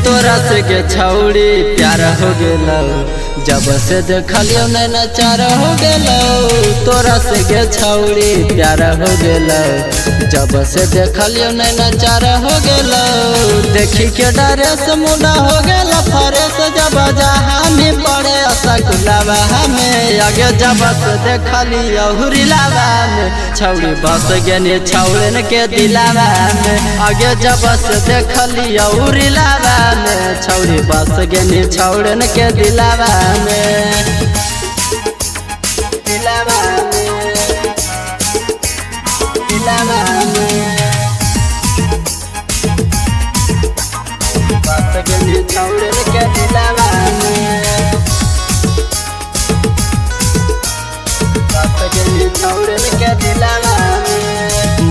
तोरा से के छौड़ी प्यार हो गेलो, जब से देखलियो नैना चार हो गेलो। तोरा से के छौड़ी प्यार हो गेलो, जब से देखलियो नैना चार हो गेलो। देखी के डरे से मुना हो गेला फरेस, जब जहाँ में पड़े असकुलावा हमें आगे जब से देखलियो हुरिलावा में। छौड़ी बस गेने छौड़न के दिलावा में, आगे जब से देखलियो हुरिलावा में। छौड़ी बस गेने छौड़न के दिलावा में, दिलावा में, दिलावा में। बस गेने छौड़न के दिलावा में, बस गेने छौड़न के दिलावा में।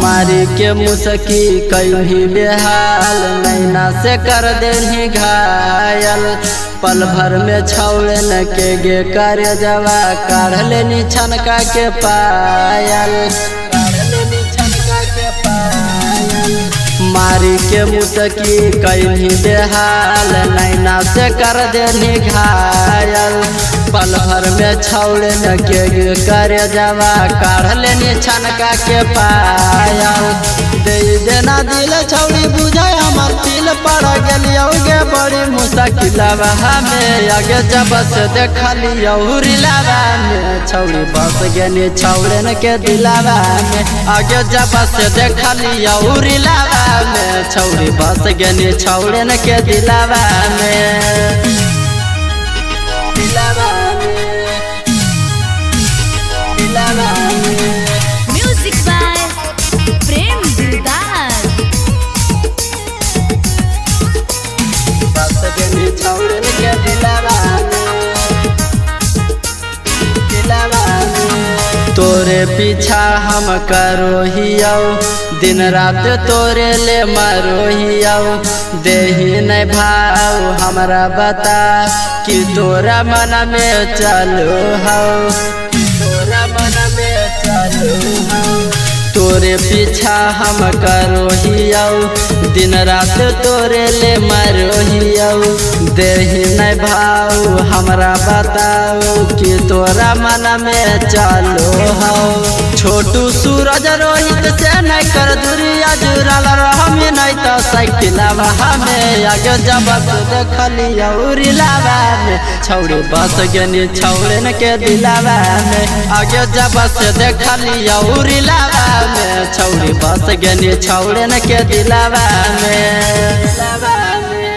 मारी के मुसकी कहीं बेहाल, नैना से कर देनी घायल। पल भर में छौड़न के गे कर जवा, काढ़ लेनी छनका के पायल, काढ़ लेनी छनका के पायल। मारी के मुसकी कहीं बेहाल, नैना से कर देनी घायल। पल भर में छौड़न के गे कर जवा, काढ़ लेनी छनका के पायल। दे देना दिल छौड़ी बुझाय हमर दिल पड़ गेलियो गे बड़ी मुश्किलवा हमें। आगे जब से देखलियो हुरिलावा में, छौड़ी बस गेनी छौड़न के दिलावा में। आगे जब से देखलियो हुरिलावा में, छौड़ी बस गेनी छौड़न के दिलावा में, दिलावा में, दिलावा में। म्यूजिक बाय प्रेम दिलदार। बस गेनी छौड़न के दिलावा में, दिलावा में। तोरे पीछा हम करोहियो, दिन रात तोरे ले मरोहियो। देही नहीं भाव हमरा बता, कि तोरा मन में चलो हो, तोरा मन में चलो हो। तोरे पीछा हम करोहियो, दिन रात तोरे ले मरोहियो। देही नहीं भाव हमरा बताओ, कि तोरा मन में चलो हो। छोटू सूरज रोहित से नहीं कर दूरिया, जुड़ल रहम नहीं तो साइकिलवा हमें। आगे जब से देखलियो हुरिलावा में, छौड़ी बस गेनी छौड़न के दिलावा में। आगे जब से देखलियो हुरिलावा में, छौड़ी बस गेनी छौड़न के दिलावा में, दिलावा में।